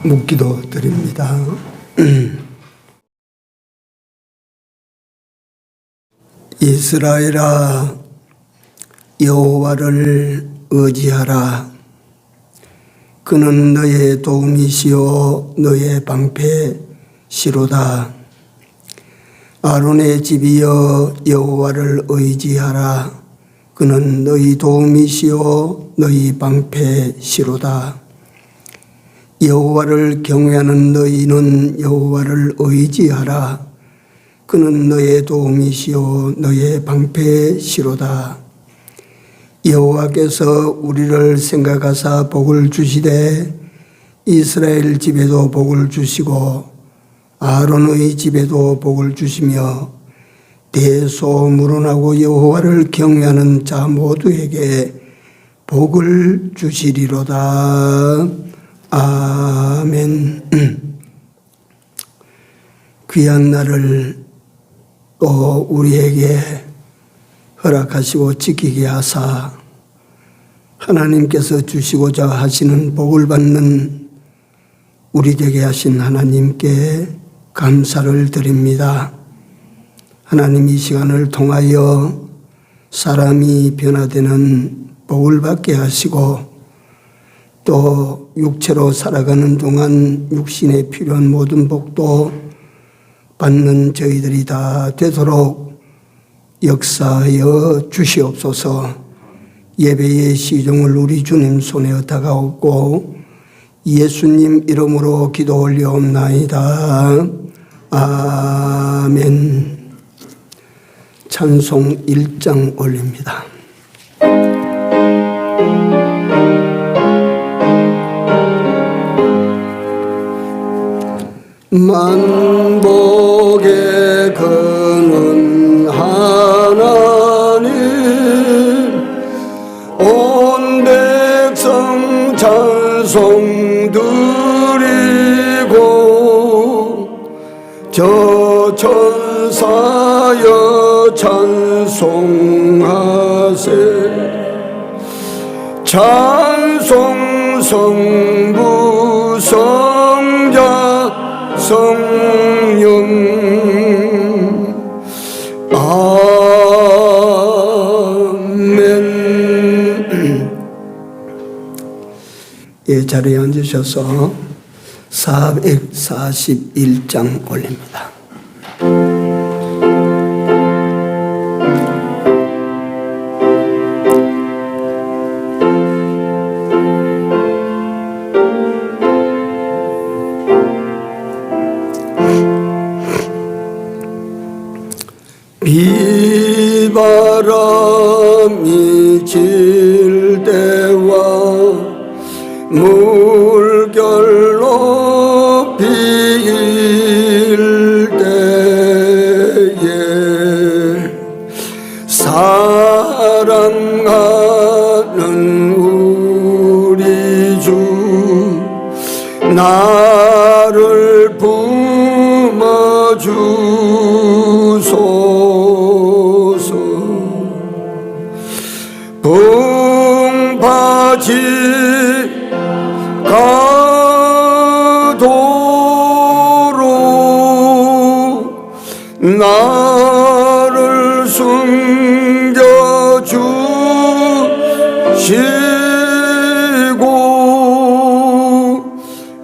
묵기도 드립니다. 이스라엘아, 여호와를 의지하라. 그는 너의 도움이시요 너의 방패시로다. 아론의 집이여, 여호와를 의지하라. 그는 너희 도움이시요 너희 방패시로다. 여호와를 경외하는 너희는 여호와를 의지하라. 그는 너의 도움이시요 너의 방패시로다. 여호와께서 우리를 생각하사 복을 주시되 이스라엘 집에도 복을 주시고 아론의 집에도 복을 주시며 대소문하고 여호와를 경외하는 자 모두에게 복을 주시리로다. 아멘. 귀한 날을 또 우리에게 허락하시고 지키게 하사 하나님께서 주시고자 하시는 복을 받는 우리 되게 하신 하나님께 감사를 드립니다. 하나님, 이 시간을 통하여 사람이 변화되는 복을 받게 하시고 또 육체로 살아가는 동안 육신에 필요한 모든 복도 받는 저희들이 다 되도록 역사하여 주시옵소서. 예배의 시종을 우리 주님 손에 다가오고 예수님 이름으로 기도 올려옵나이다. 아멘. 찬송 1장 올립니다. 만복의 근원 하나님, 온 백성 찬송 드리고 저 천사여 찬송하세. 찬송 성부 성자 성령. 아멘. 예, 자리에 앉으셔서 441장 올립니다. 비바람이 질 때와 물결로 비일 때에 사랑하는 우리 주 나를 품어주소서. 풍파지 가도록 나를 숨겨주시고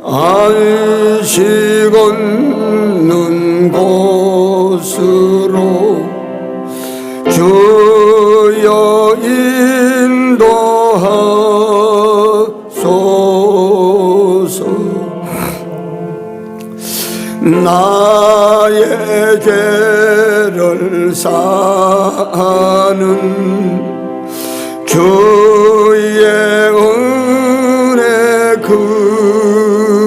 안식 없는 곳으로 주여 인도하소서. 나의 죄를 사는 주의 은혜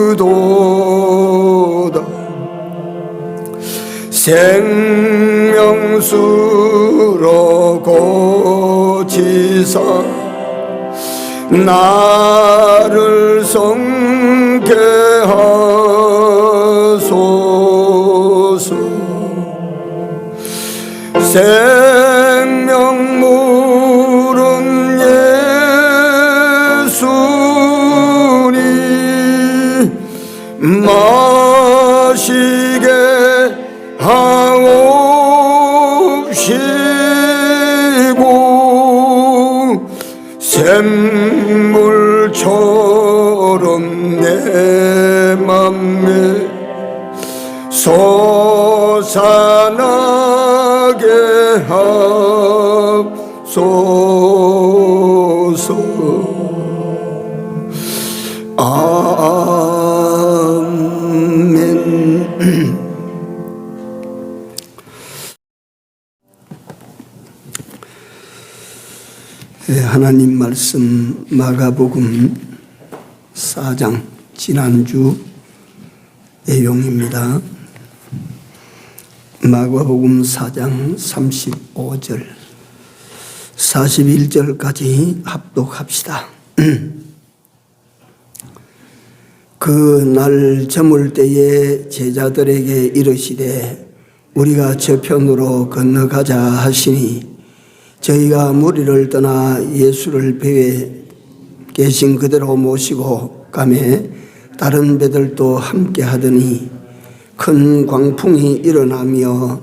그도다. 생명수로 고치사 나를 성케 하소서. 생명물은 예수님 마시게 하옵시고 샘물처럼 내 맘에 솟아나게 하소서. 아멘. 하나님 말씀 마가복음 4장 지난주 내용입니다. 마가복음 4장 35절 41절까지 합독합시다. 그 날 저물 때에 제자들에게 이르시되 우리가 저편으로 건너가자 하시니 저희가 무리를 떠나 예수를 배에 계신 그대로 모시고 가매 다른 배들도 함께 하더니 큰 광풍이 일어나며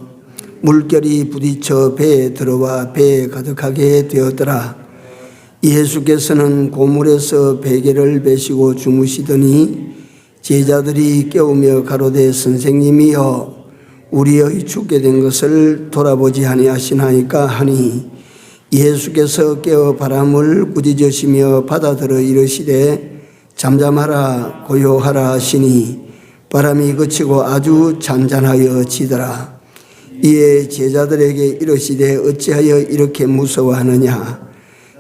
물결이 부딪혀 배에 들어와 배에 가득하게 되었더라. 예수께서는 고물에서 베개를 베시고 주무시더니 제자들이 깨우며 가로되 선생님이여 우리의 죽게 된 것을 돌아보지 아니하시나이까 하니 예수께서 깨어 바람을 꾸짖으시며 바다들어 이르시되 잠잠하라 고요하라 하시니 바람이 그치고 아주 잔잔하여 지더라. 이에 제자들에게 이르시되 어찌하여 이렇게 무서워하느냐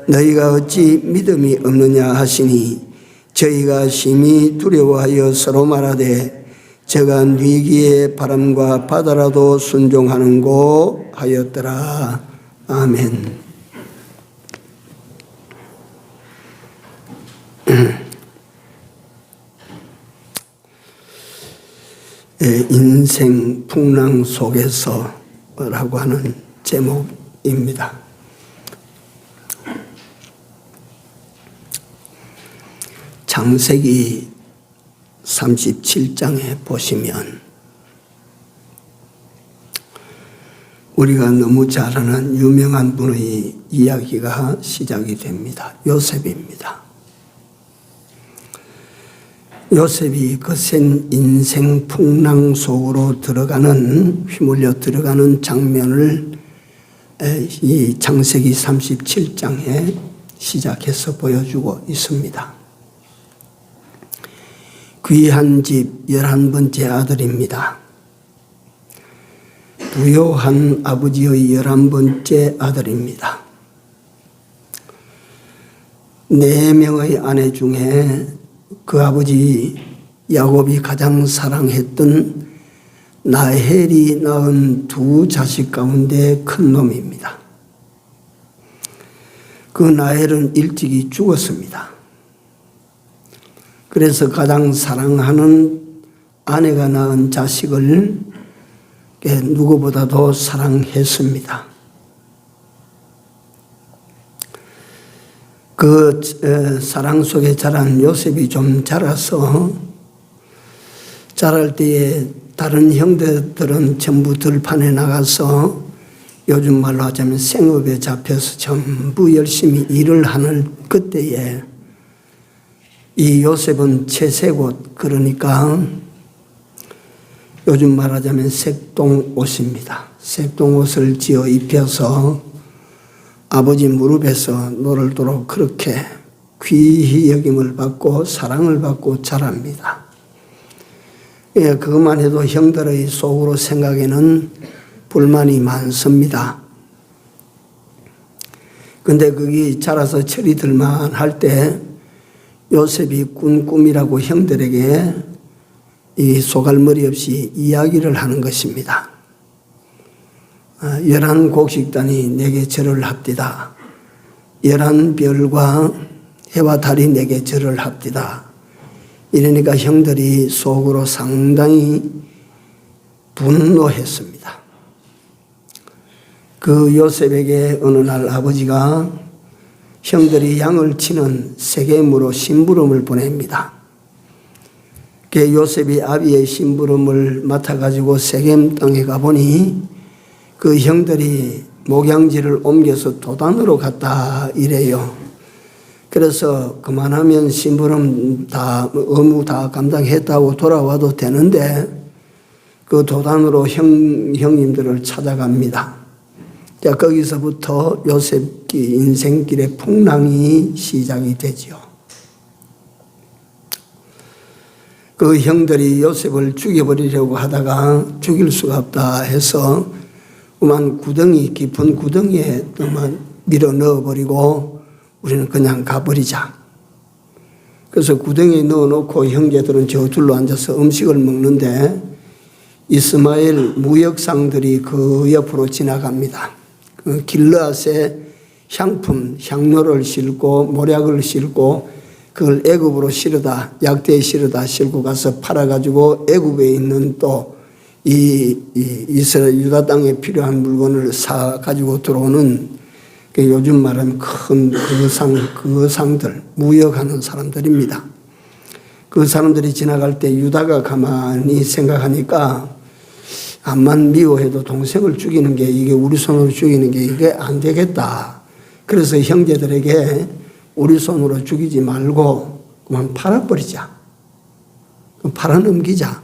너희가 어찌 믿음이 없느냐 하시니 저희가 심히 두려워하여 서로 말하되 저가 뉘기에 바람과 바다라도 순종하는고 하였더라. 아멘. 인생 풍랑 속에서라고 하는 제목입니다. 창세기 37장에 보시면 우리가 너무 잘 아는 유명한 분의 이야기가 시작이 됩니다. 요셉입니다. 요셉이 거센 인생 풍랑 속으로 휘몰려 들어가는 장면을 이 창세기 37장에 시작해서 보여주고 있습니다. 귀한 집 11번째 아들입니다. 부요한 아버지의 11번째 아들입니다. 4명의 아내 중에 그 아버지 야곱이 가장 사랑했던 라헬이 낳은 2 자식 가운데 큰 놈입니다. 그 라헬은 일찍이 죽었습니다. 그래서 가장 사랑하는 아내가 낳은 자식을 누구보다도 사랑했습니다. 그 사랑 속에 자란 요셉이 좀 자라서 자랄 때에 다른 형제들은 전부 들판에 나가서 요즘 말로 하자면 생업에 잡혀서 전부 열심히 일을 하는 그때에 이 요셉은 채색옷, 그러니까 요즘 말하자면 색동옷입니다. 색동옷을 지어 입혀서 아버지 무릎에서 노를도록 그렇게 귀히 여김을 받고 사랑을 받고 자랍니다. 예, 그것만 해도 형들의 속으로 생각에는 불만이 많습니다. 근데 거기 자라서 철이 들만 할 때 요셉이 꾼 꿈이라고 형들에게 이 소갈머리 없이 이야기를 하는 것입니다. 11곡식단이 내게 절을 합디다. 11별과 해와 달이 내게 절을 합디다. 이러니까 형들이 속으로 상당히 분노했습니다. 그 요셉에게 어느 날 아버지가 형들이 양을 치는 세겜으로 심부름을 보냅니다. 요셉이 아비의 심부름을 맡아가지고 세겜 땅에 가보니 그 형들이 목양지를 옮겨서 도단으로 갔다 이래요. 그래서 그만하면 심부름 다 의무 다 감당했다고 돌아와도 되는데 그 도단으로 형님들을 찾아갑니다. 자, 거기서부터 요셉 인생길의 풍랑이 시작이 되죠. 그 형들이 요셉을 죽여버리려고 하다가 죽일 수가 없다 해서 그만 구덩이, 깊은 구덩이에 밀어 넣어버리고 우리는 그냥 가버리자. 그래서 구덩이에 넣어놓고 형제들은 저둘러 앉아서 음식을 먹는데 이스마엘 무역상들이 그 옆으로 지나갑니다. 그 길르앗에 향품, 향료를 싣고 모략을 싣고 그걸 애굽으로 실어다, 약대에 실어다 싣고 가서 팔아가지고 애굽에 있는 또 이스라엘 유다 땅에 필요한 물건을 사 가지고 들어오는 요즘 말하면 큰 거상들, 무역하는 사람들입니다. 그 사람들이 지나갈 때 유다가 가만히 생각하니까 암만 미워해도 동생을 죽이는 게 이게 우리 손으로 죽이는 게 이게 안 되겠다. 그래서 형제들에게 우리 손으로 죽이지 말고 그만 팔아버리자. 팔아넘기자.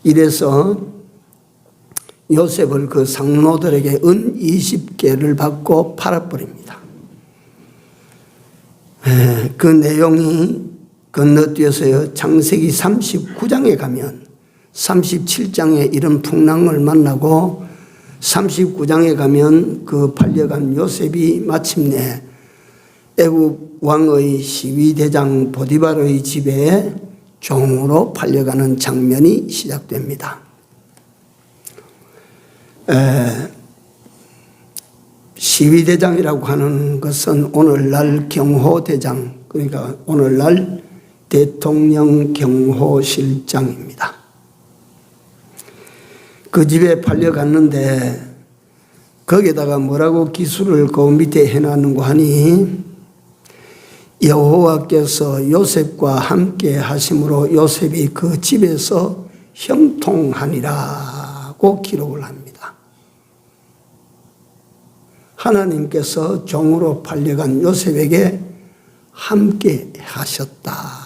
이래서 요셉을 그 상노들에게 은 20개를 받고 팔아버립니다. 그 내용이 건너뛰어서요. 창세기 39장에 가면 37장에 이런 풍랑을 만나고 39장에 가면 그 팔려간 요셉이 마침내 애굽 왕의 시위대장 보디발의 집에 종으로 팔려가는 장면이 시작됩니다. 시위대장이라고 하는 것은 오늘날 경호대장, 그러니까 오늘날 대통령 경호실장입니다. 그 집에 팔려갔는데 거기에다가 뭐라고 기술을 그 밑에 해놨는고 하니 여호와께서 요셉과 함께 하심으로 요셉이 그 집에서 형통하니라고 기록을 합니다. 하나님께서 종으로 팔려간 요셉에게 함께 하셨다.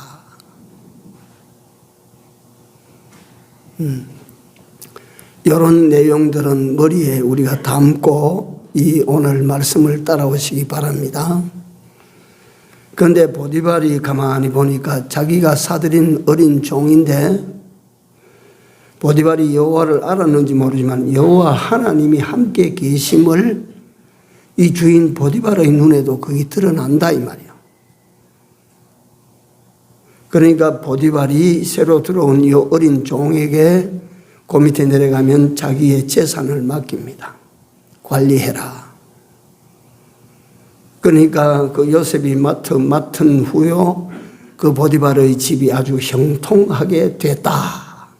이런 내용들은 머리에 우리가 담고 이 오늘 말씀을 따라오시기 바랍니다. 그런데 보디발이 가만히 보니까 자기가 사들인 어린 종인데 보디발이 여호와를 알았는지 모르지만 여호와 하나님이 함께 계심을 이 주인 보디발의 눈에도 그게 드러난다 이 말이에요. 그러니까 보디발이 새로 들어온 이 어린 종에게 그 밑에 내려가면 자기의 재산을 맡깁니다. 관리해라. 그러니까 그 요셉이 맡은 후요 그 보디발의 집이 아주 형통하게 됐다.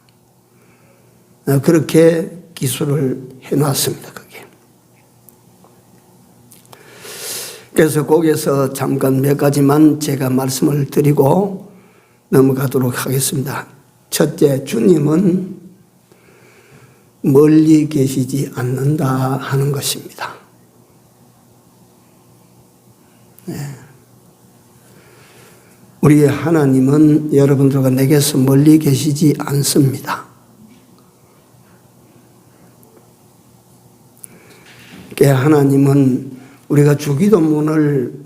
그렇게 기술을 해놨습니다. 그게. 그래서 거기에서 잠깐 몇 가지만 제가 말씀을 드리고 넘어가도록 하겠습니다. 첫째, 주님은 멀리 계시지 않는다 하는 것입니다. 네. 우리 하나님은 여러분들과 내게서 멀리 계시지 않습니다. 하나님은 우리가 주기도문을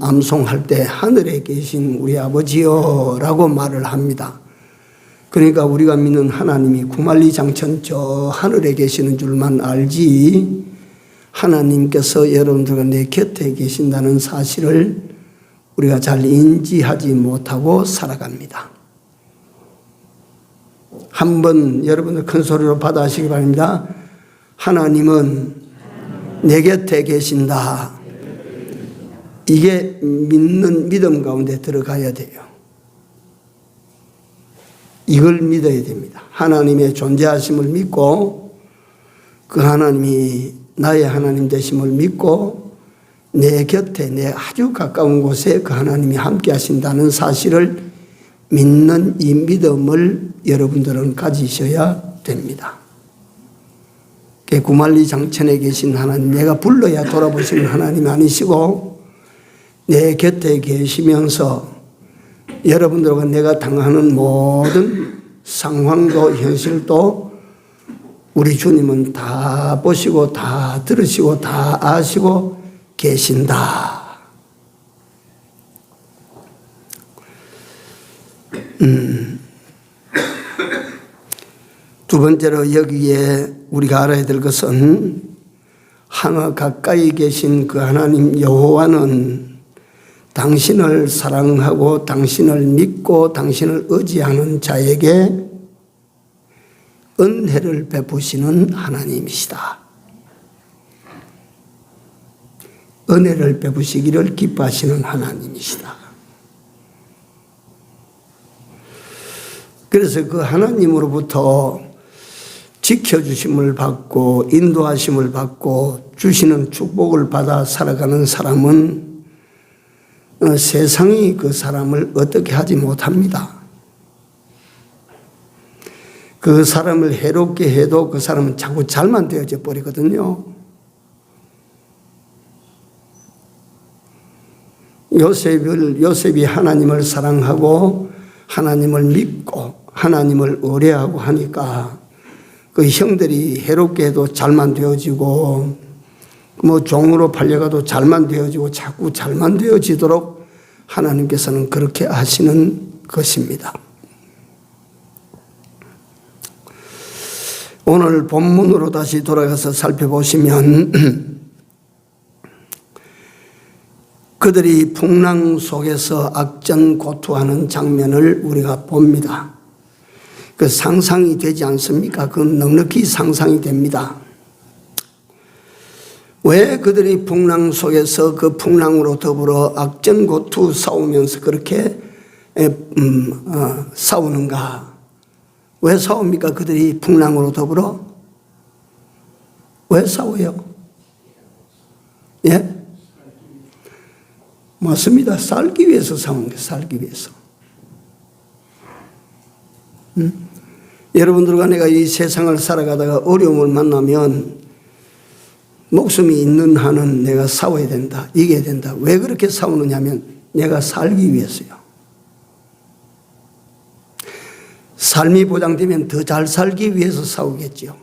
암송할 때 하늘에 계신 우리 아버지여라고 말을 합니다. 그러니까 우리가 믿는 하나님이 구만리장천 저 하늘에 계시는 줄만 알지 하나님께서 여러분들과 내 곁에 계신다는 사실을 우리가 잘 인지하지 못하고 살아갑니다. 한번 여러분들 큰 소리로 받아하시기 바랍니다. 하나님은 내 곁에 계신다. 이게 믿는 믿음 가운데 들어가야 돼요. 이걸 믿어야 됩니다. 하나님의 존재하심을 믿고 그 하나님이 나의 하나님 되심을 믿고 내 곁에 내 아주 가까운 곳에 그 하나님이 함께 하신다는 사실을 믿는 이 믿음을 여러분들은 가지셔야 됩니다. 구만리 장천에 계신 하나님, 내가 불러야 돌아보시는 하나님 아니시고 내 곁에 계시면서 여러분들과 내가 당하는 모든 상황도 현실도 우리 주님은 다 보시고 다 들으시고 다 아시고 계신다. 두 번째로 여기에 우리가 알아야 될 것은 하나 가까이 계신 그 하나님 여호와는 당신을 사랑하고 당신을 믿고 당신을 의지하는 자에게 은혜를 베푸시는 하나님이시다. 은혜를 베푸시기를 기뻐하시는 하나님이시다. 그래서 그 하나님으로부터 지켜주심을 받고 인도하심을 받고 주시는 축복을 받아 살아가는 사람은 세상이 그 사람을 어떻게 하지 못합니다. 그 사람을 해롭게 해도 그 사람은 자꾸 잘만 되어져 버리거든요. 요셉이 하나님을 사랑하고 하나님을 믿고 하나님을 의뢰하고 하니까 그 형들이 해롭게 해도 잘만 되어지고 뭐 종으로 팔려가도 잘만 되어지고 자꾸 잘만 되어지도록 하나님께서는 그렇게 하시는 것입니다. 오늘 본문으로 다시 돌아가서 살펴보시면 그들이 풍랑 속에서 악전고투하는 장면을 우리가 봅니다. 그 상상이 되지 않습니까? 그건 넉넉히 상상이 됩니다. 왜 그들이 풍랑 속에서 그 풍랑으로 더불어 악전고투 싸우면서 그렇게 싸우는가? 왜 싸웁니까? 그들이 풍랑으로 더불어? 왜 싸워요? 예? 맞습니다. 살기 위해서 싸우는 거예요. 살기 위해서. 여러분들과 내가 이 세상을 살아가다가 어려움을 만나면 목숨이 있는 한은 내가 싸워야 된다. 이겨야 된다. 왜 그렇게 싸우느냐 하면 내가 살기 위해서요. 삶이 보장되면 더 잘 살기 위해서 싸우겠죠.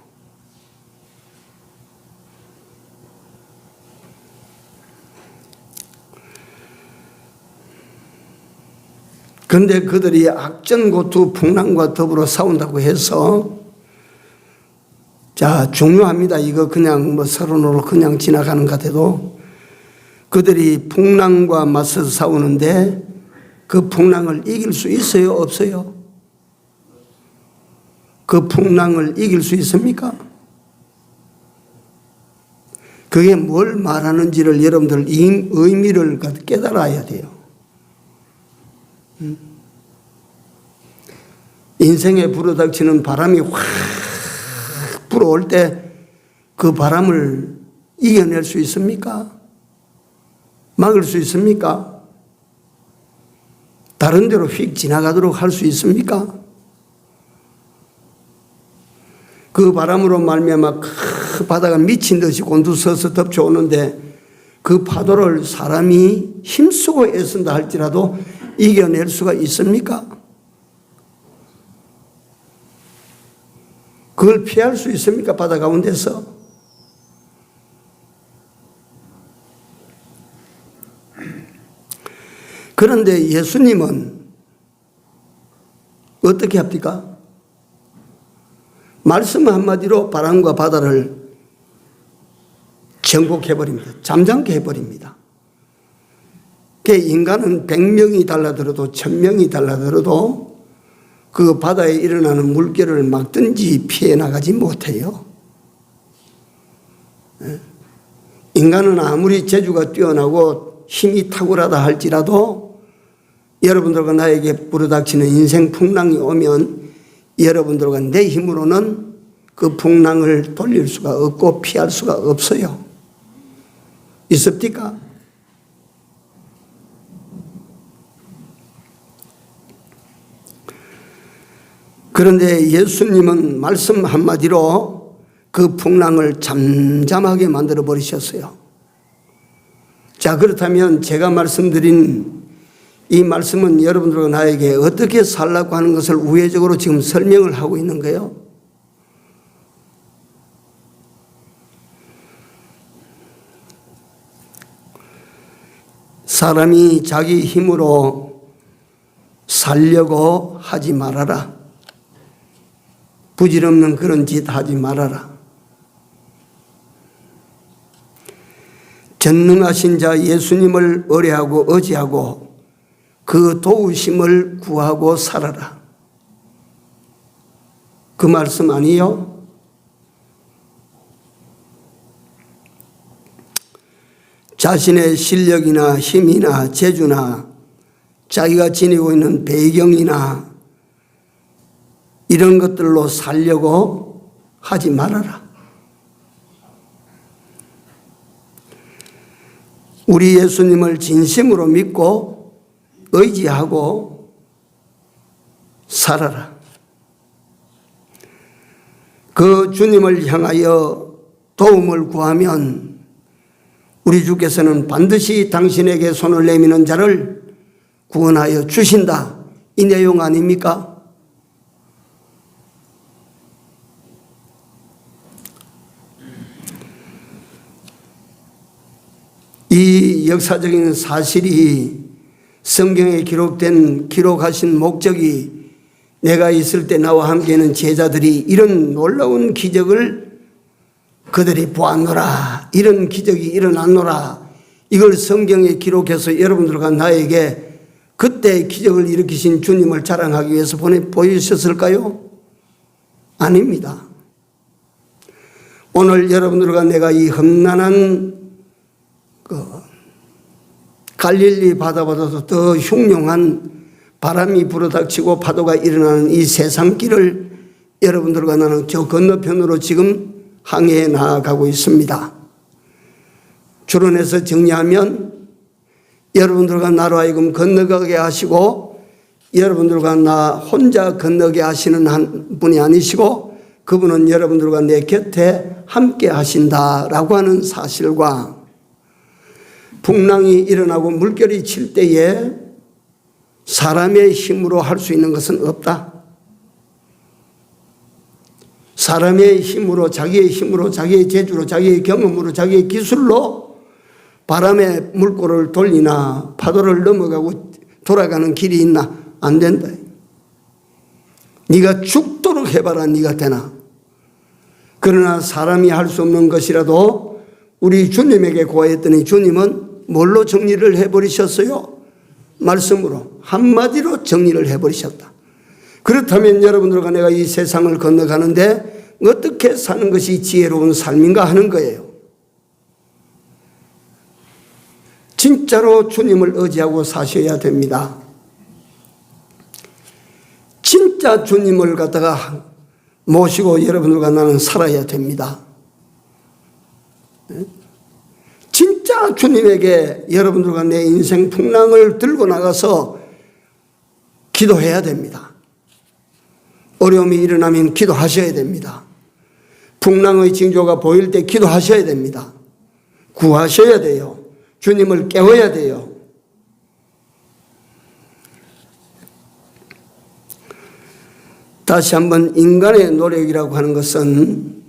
그런데 그들이 악전고투 풍랑과 더불어 싸운다고 해서 자, 중요합니다. 이거 그냥 뭐 서론으로 그냥 지나가는 것 같아도 그들이 풍랑과 맞서 싸우는데 그 풍랑을 이길 수 있어요? 없어요? 그 풍랑을 이길 수 있습니까? 그게 뭘 말하는지를 여러분들 의미를 깨달아야 돼요. 인생에 불어닥치는 바람이 확 불어올 때 그 바람을 이겨낼 수 있습니까? 막을 수 있습니까? 다른 데로 휙 지나가도록 할 수 있습니까? 그 바람으로 말미암아 바다가 미친 듯이 곤두서서 덮쳐오는데 그 파도를 사람이 힘쓰고 애쓴다 할지라도 이겨낼 수가 있습니까? 그걸 피할 수 있습니까? 바다 가운데서? 그런데 예수님은 어떻게 합니까? 말씀 한마디로 바람과 바다를 정복해버립니다. 잠잠케 해버립니다. 인간은 100명이 달라들어도 1000명이 달라들어도 그 바다에 일어나는 물결을 막든지 피해 나가지 못해요. 인간은 아무리 재주가 뛰어나고 힘이 탁월하다 할지라도 여러분들과 나에게 불어닥치는 인생 풍랑이 오면 여러분들과 내 힘으로는 그 풍랑을 돌릴 수가 없고 피할 수가 없어요. 있습니까? 그런데 예수님은 말씀 한마디로 그 풍랑을 잠잠하게 만들어 버리셨어요. 자, 그렇다면 제가 말씀드린 이 말씀은 여러분들과 나에게 어떻게 살라고 하는 것을 우회적으로 지금 설명을 하고 있는 거예요. 사람이 자기 힘으로 살려고 하지 말아라. 부질없는 그런 짓 하지 말아라. 전능하신 자 예수님을 의뢰하고 의지하고 그 도우심을 구하고 살아라. 그 말씀 아니요? 자신의 실력이나 힘이나 재주나 자기가 지니고 있는 배경이나 이런 것들로 살려고 하지 말아라. 우리 예수님을 진심으로 믿고 의지하고 살아라. 그 주님을 향하여 도움을 구하면 우리 주께서는 반드시 당신에게 손을 내미는 자를 구원하여 주신다. 이 내용 아닙니까? 이 역사적인 사실이 성경에 기록하신 목적이 내가 있을 때 나와 함께하는 제자들이 이런 놀라운 기적을 그들이 보았노라. 이런 기적이 일어났노라. 이걸 성경에 기록해서 여러분들과 나에게 그때 기적을 일으키신 주님을 자랑하기 위해서 보여주셨을까요? 아닙니다. 오늘 여러분들과 내가 이 험난한 갈릴리 바다보다도 더 흉흉한 바람이 불어닥치고 파도가 일어나는 이 세상길을 여러분들과 나는 저 건너편으로 지금 항해해 나아가고 있습니다. 추론해서 정리하면 여러분들과 나로 하여금 건너가게 하시고 여러분들과 나 혼자 건너게 하시는 한 분이 아니시고 그분은 여러분들과 내 곁에 함께 하신다라고 하는 사실과 풍랑이 일어나고 물결이 칠 때에 사람의 힘으로 할 수 있는 것은 없다. 사람의 힘으로, 자기의 힘으로, 자기의 재주로, 자기의 경험으로, 자기의 기술로 바람의 물꼬를 돌리나 파도를 넘어가고 돌아가는 길이 있나? 안 된다. 네가 죽도록 해봐라. 네가 되나? 그러나 사람이 할 수 없는 것이라도 우리 주님에게 구하였더니 주님은 뭘로 정리를 해버리셨어요? 말씀으로, 한마디로 정리를 해버리셨다. 그렇다면 여러분들과 내가 이 세상을 건너가는데 어떻게 사는 것이 지혜로운 삶인가 하는 거예요. 진짜로 주님을 의지하고 사셔야 됩니다. 진짜 주님을 갖다가 모시고 여러분들과 나는 살아야 됩니다. 진짜 주님에게 여러분들과 내 인생 풍랑을 들고 나가서 기도해야 됩니다. 어려움이 일어나면 기도하셔야 됩니다. 풍랑의 징조가 보일 때 기도하셔야 됩니다. 구하셔야 돼요. 주님을 깨워야 돼요. 다시 한번 인간의 노력이라고 하는 것은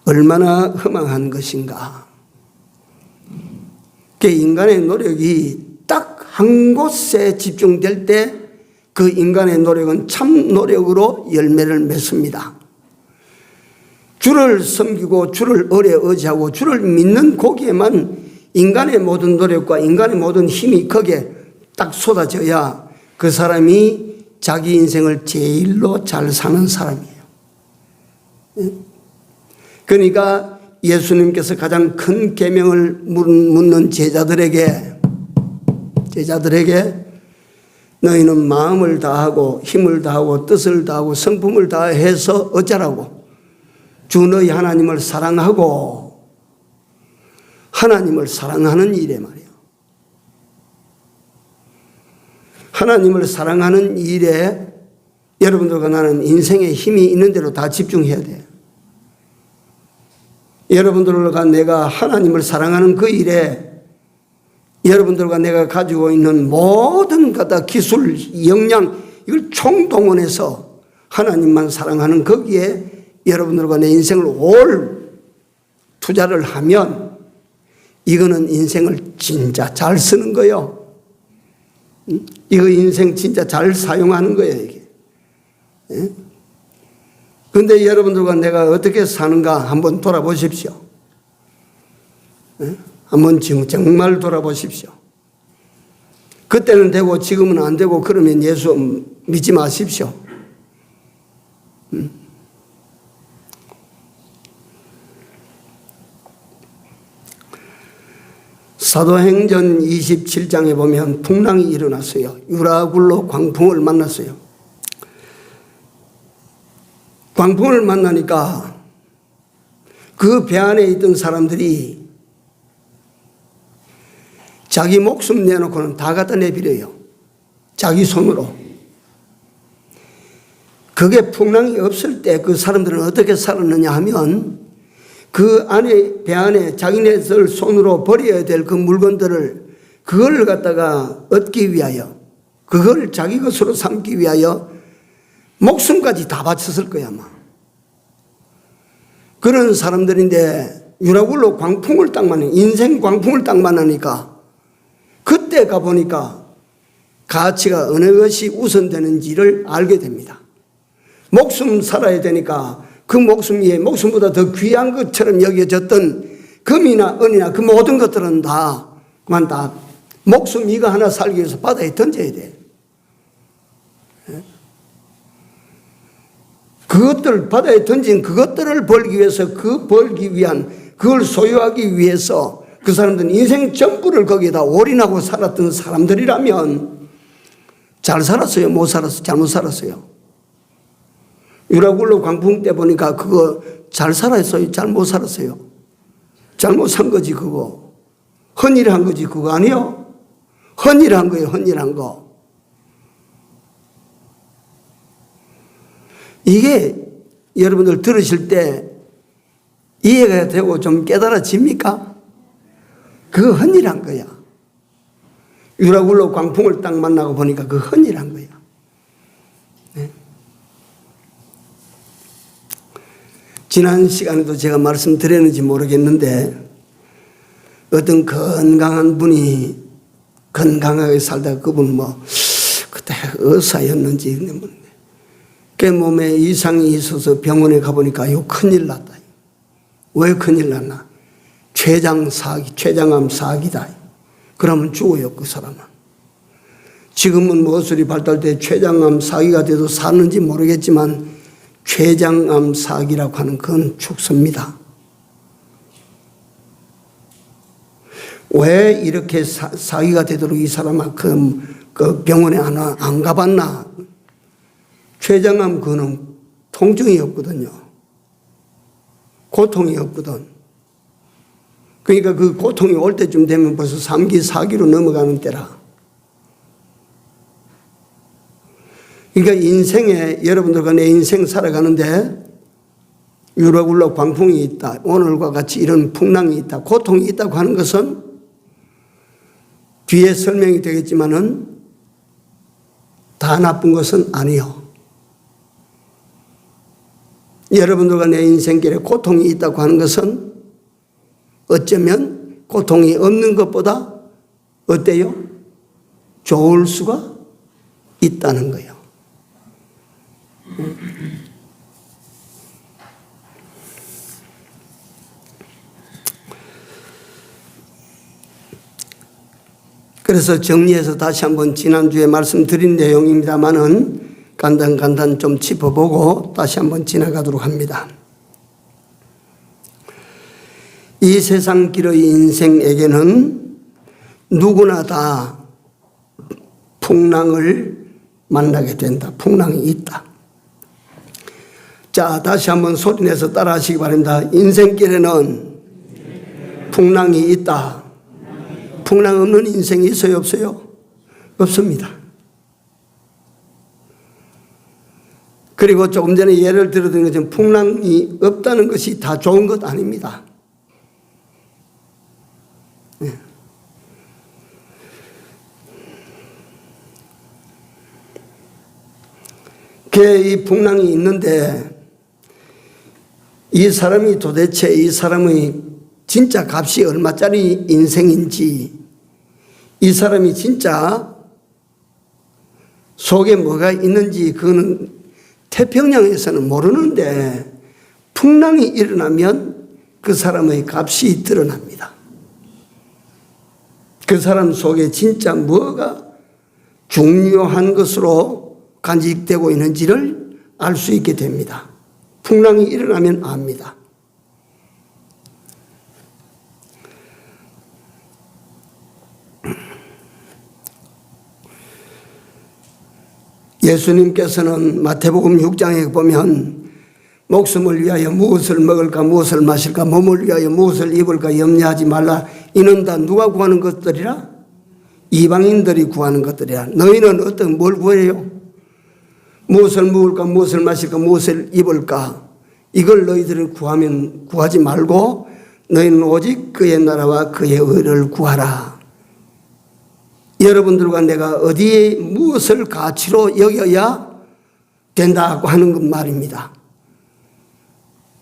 얼마나 허망한 것인가. 그 인간의 노력이 딱 한 곳에 집중될 때 그 인간의 노력은 참 노력으로 열매를 맺습니다. 주를 섬기고 주를 의지하고 주를 믿는 거기에만 인간의 모든 노력과 인간의 모든 힘이 거기에 딱 쏟아져야 그 사람이 자기 인생을 제일로 잘 사는 사람이에요. 그러니까 예수님께서 가장 큰 계명을 묻는 제자들에게 너희는 마음을 다하고 힘을 다하고 뜻을 다하고 성품을 다해서 어쩌라고? 주 너희 하나님을 사랑하고 하나님을 사랑하는 일에 말이에요. 하나님을 사랑하는 일에 여러분들과 나는 인생에 힘이 있는 대로 다 집중해야 돼요. 여러분들과 내가 하나님을 사랑하는 그 일에 여러분들과 내가 가지고 있는 모든 기술, 역량 이걸 총동원해서 하나님만 사랑하는 거기에 여러분들과 내 인생을 올 투자를 하면 이거는 인생을 진짜 잘 쓰는 거예요. 이거 인생 진짜 잘 사용하는 거예요, 이게. 그런데 여러분들과 내가 어떻게 사는가 한번 돌아보십시오. 한번 정말 돌아보십시오. 그때는 되고 지금은 안 되고 그러면 예수 믿지 마십시오. 사도행전 27장에 보면 풍랑이 일어났어요. 유라굴로 광풍을 만났어요. 광풍을 만나니까 그 배 안에 있던 사람들이 자기 목숨 내놓고는 다 갖다 내버려요. 자기 손으로. 그게 풍랑이 없을 때 그 사람들은 어떻게 살았느냐 하면 그 안에, 배 안에 자기네들 손으로 버려야 될 그 물건들을 그걸 갖다가 얻기 위하여, 그걸 자기 것으로 삼기 위하여 목숨까지 다 바쳤을 거야, 아마. 그런 사람들인데 유라굴로 광풍을 딱 만나니까, 인생 광풍을 딱 만나니까 그때 가보니까 가치가 어느 것이 우선되는지를 알게 됩니다. 목숨 살아야 되니까 그 목숨이 목숨보다 더 귀한 것처럼 여겨졌던 금이나 은이나 그 모든 것들은 다 그만 다 목숨 이거 하나 살기 위해서 바다에 던져야 돼. 그것들 바다에 던진 그것들을 벌기 위해서 벌기 위한 그걸 소유하기 위해서 그 사람들은 인생 전부를 거기에다 올인하고 살았던 사람들이라면 잘 살았어요? 못 살았어요? 잘못 살았어요? 유라굴로 광풍 때 보니까 그거 잘 살았어요? 잘못 살았어요? 잘못 산 거지 그거. 헌일한 거지 그거 아니요? 헌일한 거예요. 헌일한 거. 이게 여러분들 들으실 때 이해가 되고 좀 깨달아집니까? 그거 헌일한 거야. 유라굴로 광풍을 딱 만나고 보니까 그거 헌일한 거야. 네. 지난 시간에도 제가 말씀드렸는지 모르겠는데 어떤 건강한 분이 건강하게 살다가 그분 그때 의사였는지 그 몸에 이상이 있어서 병원에 가보니까 이거 큰일 났다. 왜 큰일 났나? 췌장암 사기다. 그러면 죽어요, 그 사람은. 지금은 의술이 발달돼 췌장암 사기가 돼도 사는지 모르겠지만 췌장암 사기라고 하는 건 죽습니다. 왜 이렇게 사기가 되도록 이 사람아 그 병원에 안 가봤나? 췌장암 그는 통증이 없거든요. 고통이 없거든. 그러니까 그 고통이 올 때쯤 되면 벌써 3기, 4기로 넘어가는 때라. 그러니까 인생에 여러분들과 내 인생 살아가는데 유라굴로 광풍이 있다. 오늘과 같이 이런 풍랑이 있다. 고통이 있다고 하는 것은 뒤에 설명이 되겠지만은 다 나쁜 것은 아니요. 여러분들과 내 인생길에 고통이 있다고 하는 것은 어쩌면 고통이 없는 것보다 어때요? 좋을 수가 있다는 거예요. 그래서 정리해서 다시 한번 지난주에 말씀드린 내용입니다만은 간단 좀 짚어보고 다시 한번 지나가도록 합니다. 이 세상 길의 인생에게는 누구나 다 풍랑을 만나게 된다. 풍랑이 있다. 자, 다시 한번 소리내서 따라 하시기 바랍니다. 인생길에는 풍랑이 있다. 풍랑 없는 인생이 있어요? 없어요? 없습니다. 그리고 조금 전에 예를 들었던 것처럼 풍랑이 없다는 것이 다 좋은 것 아닙니다. 이 풍랑이 있는데 이 사람이 도대체 이 사람의 진짜 값이 얼마짜리 인생인지, 이 사람이 진짜 속에 뭐가 있는지 그거는 태평양에서는 모르는데 풍랑이 일어나면 그 사람의 값이 드러납니다. 그 사람 속에 진짜 뭐가 중요한 것으로 간직되고 있는지를 알 수 있게 됩니다. 풍랑이 일어나면 압니다. 예수님께서는 마태복음 6장에 보면 목숨을 위하여 무엇을 먹을까 무엇을 마실까 몸을 위하여 무엇을 입을까 염려하지 말라. 이는 다 누가 구하는 것들이라? 이방인들이 구하는 것들이라. 너희는 어떤 뭘 구해요? 무엇을 먹을까 무엇을 마실까 무엇을 입을까? 이걸 너희들은 구하지 말고 너희는 오직 그의 나라와 그의 의를 구하라. 여러분들과 내가 어디에 무엇을 가치로 여겨야 된다고 하는 것 말입니다.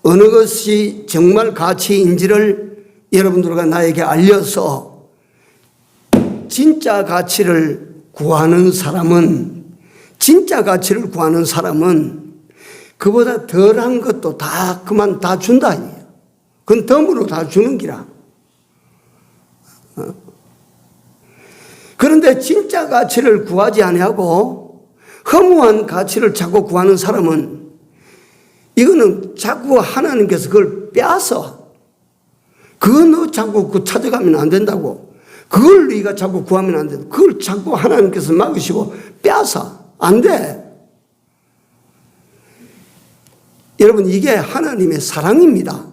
어느 것이 정말 가치인지를 여러분들과 나에게 알려서 진짜 가치를 구하는 사람은 그보다 덜한 것도 다 그만 다 준다. 그건 덤으로 다 주는 기라. 그런데 진짜 가치를 구하지 아니하고 허무한 가치를 자꾸 구하는 사람은 이거는 자꾸 하나님께서 그걸 빼앗아. 그거 너 자꾸 찾아가면 안 된다고. 그걸 네가 자꾸 구하면 안 된다. 그걸 자꾸 하나님께서 막으시고 빼앗아. 안 돼. 여러분, 이게 하나님의 사랑입니다.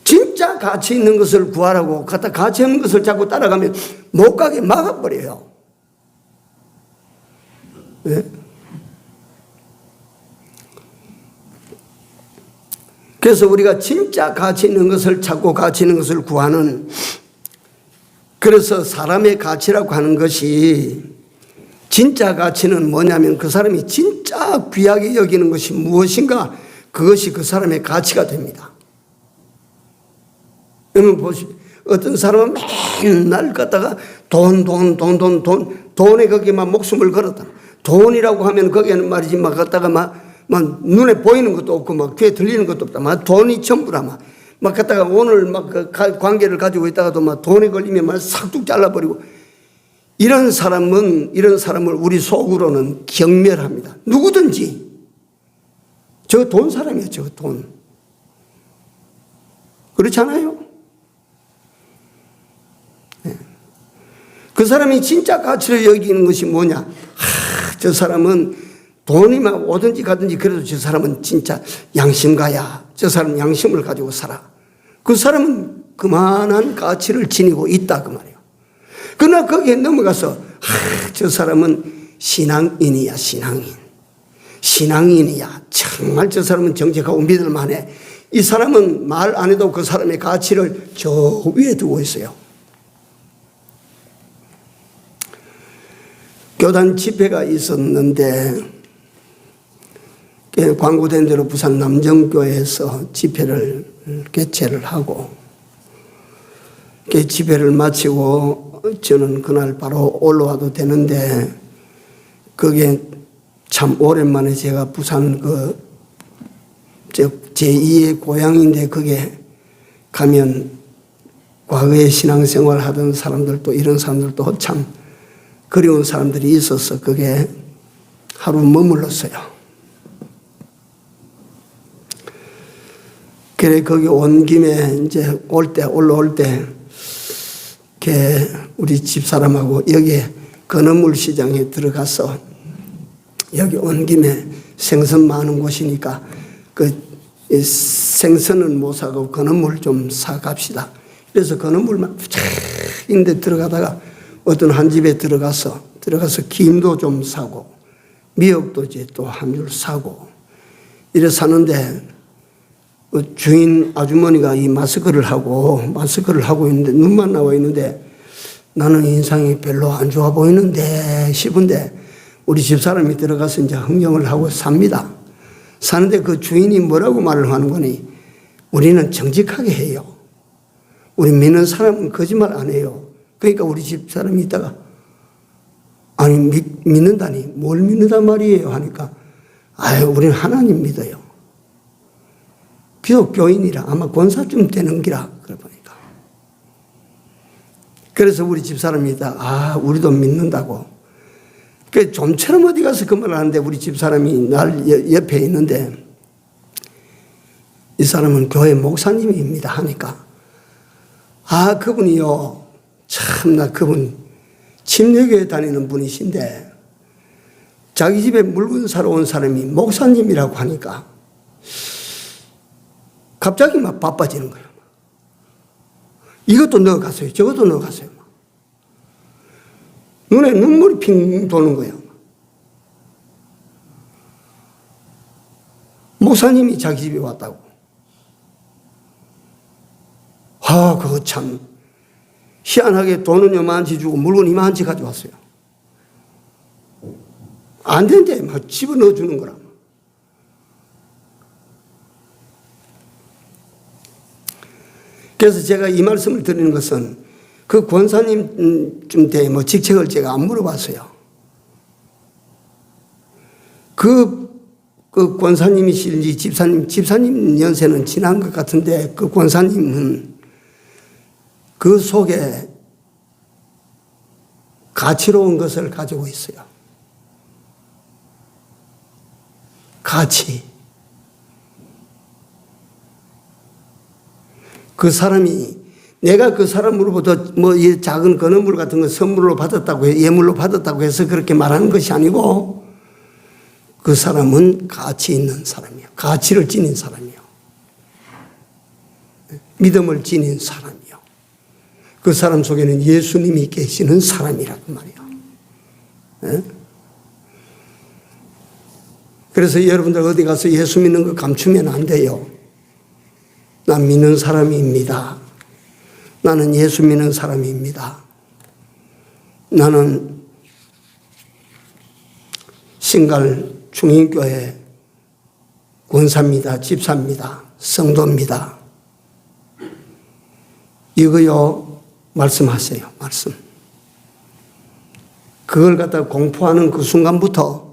진짜 가치 있는 것을 구하라고 갖다 가치 없는 것을 자꾸 따라가면 못 가게 막아버려요. 그래서 우리가 진짜 가치 있는 것을 찾고 가치 있는 것을 구하는, 그래서 사람의 가치라고 하는 것이, 진짜 가치는 뭐냐면 그 사람이 진짜 귀하게 여기는 것이 무엇인가, 그것이 그 사람의 가치가 됩니다. 여러분 보시오. 어떤 사람은 맨날 갖다가 돈에 거기에만 목숨을 걸었다. 돈이라고 하면 거기에는 말이지 막 갖다가 막 눈에 보이는 것도 없고 막 귀에 들리는 것도 없다. 막 돈이 전부라 막 갖다가 오늘 막 그 관계를 가지고 있다가도 막 돈에 걸리면 막 싹둑 잘라버리고, 이런 사람을 우리 속으로는 경멸합니다. 누구든지 저 돈 사람이에요. 저 돈. 그렇지 않아요? 그 사람이 진짜 가치를 여기는 것이 뭐냐? 저 사람은 돈이 막 오든지 가든지 그래도 저 사람은 진짜 양심가야. 저 사람은 양심을 가지고 살아. 그 사람은 그만한 가치를 지니고 있다 그 말이에요. 그러나 거기에 넘어가서 저 사람은 신앙인이야. 신앙인이야. 정말 저 사람은 정직하고 믿을만해. 이 사람은 말 안 해도 그 사람의 가치를 저 위에 두고 있어요. 교단 집회가 있었는데 광고된 대로 부산 남정교회에서 집회를 개최를 하고, 집회를 마치고 저는 그날 바로 올라와도 되는데, 그게 참 오랜만에 제가 부산 제2의 고향인데 거기에 가면 과거에 신앙생활 하던 사람들도 이런 사람들도 참 그리운 사람들이 있어서 그게 하루 머물렀어요. 그래 거기 온 김에 이제 올라올 때 우리 집사람하고 여기에 건어물 시장에 들어가서, 여기 온 김에 생선 많은 곳이니까 그 생선은 못 사고 건어물 좀 사갑시다. 그래서 건어물만 쫙 있는데 들어가다가 어떤 한 집에 들어가서 김도 좀 사고 미역도 이제 또 한 줄 사고 이래 사는데 주인 아주머니가 이 마스크를 하고 있는데 눈만 나와 있는데 나는 인상이 별로 안 좋아 보이는데 싶은데 우리 집사람이 들어가서 이제 흥정을 하고 삽니다. 사는데 그 주인이 뭐라고 말을 하는 거니 우리는 정직하게 해요. 우리 믿는 사람은 거짓말 안 해요. 그러니까 우리 집사람이 있다가 아니 믿는다니 뭘 믿는단 말이에요 하니까 아유 우리는 하나님 믿어요. 기독교인이라 아마 권사쯤 되는 기라 그래 보니까 그래서 우리 집사람이 있다 아 우리도 믿는다고 그 좀처럼 어디 가서 그 말을 하는데 우리 집사람이 날 옆에 있는데 이 사람은 교회 목사님입니다 하니까 아 그분이요 참나 그분 침례교회 다니는 분이신데 자기 집에 물건 사러 온 사람이 목사님이라고 하니까 갑자기 막 바빠지는 거예요. 이것도 넣어가세요. 저것도 넣어가세요. 눈에 눈물이 핑 도는 거예요. 목사님이 자기 집에 왔다고. 아, 그거 참 희한하게 돈은 요만치 주고 물건 이만치 가져왔어요. 안 된대. 막 집어넣어 주는 거라. 그래서 제가 이 말씀을 드리는 것은 그 권사님쯤 돼 뭐 직책을 제가 안 물어봤어요. 그 권사님이실지 집사님 연세는 지난 것 같은데 그 권사님은 그 속에 가치로운 것을 가지고 있어요. 가치. 그 사람이 내가 그 사람으로부터 뭐 이 작은 건어물 같은 거 선물로 받았다고 예물로 받았다고 해서 그렇게 말하는 것이 아니고 그 사람은 가치 있는 사람이에요. 가치를 지닌 사람이에요. 믿음을 지닌 사람이에요. 그 사람 속에는 예수님이 계시는 사람이란 말이에요. 그래서 여러분들 어디 가서 예수 믿는 거 감추면 안 돼요. 난 믿는 사람입니다. 나는 예수 믿는 사람입니다. 나는 신갈 중인교회 권사입니다. 집사입니다. 성도입니다. 이거요 말씀하세요. 말씀. 그걸 갖다가 공포하는 그 순간부터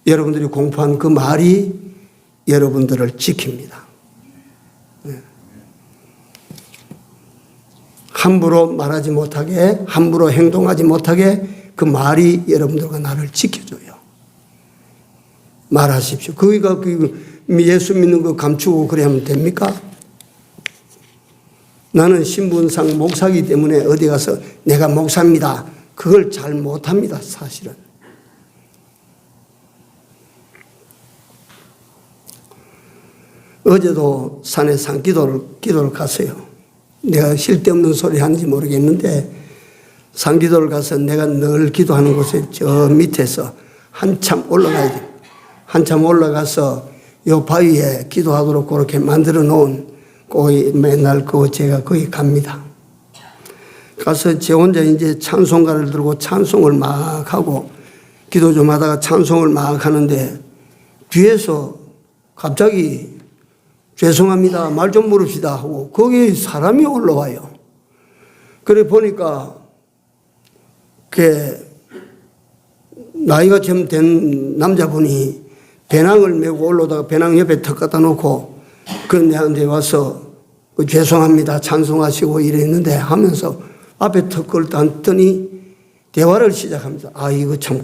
여러분들이 공포한 그 말이 여러분들을 지킵니다. 함부로 말하지 못하게, 함부로 행동하지 못하게 그 말이 여러분들과 나를 지켜줘요. 말하십시오. 그가 예수 믿는 거 감추고 그래 하면 됩니까? 나는 신분상 목사이기 때문에 어디 가서 내가 목사입니다. 그걸 잘 못합니다, 사실은. 어제도 산에 산기도를 갔어요. 내가 쓸데없는 소리 하는지 모르겠는데 산기도를 가서 내가 늘 기도하는 곳에 저 밑에서 한참 올라가야 돼. 한참 올라가서 요 바위에 기도하도록 그렇게 만들어 놓은 거기 맨날 제가 거기 갑니다. 가서 제 혼자 이제 찬송가를 들고 찬송을 막 하고 기도 좀 하다가 찬송을 막 하는데 뒤에서 갑자기 죄송합니다. 말 좀 물읍시다 하고 거기 사람이 올라와요. 그래 보니까 나이가 좀 된 남자분이 배낭을 메고 올라오다가 배낭 옆에 턱 갖다 놓고 내한테 와서 죄송합니다. 찬송하시고 이랬는데 하면서 앞에 턱 걸었더니 대화를 시작합니다. 아 이거 참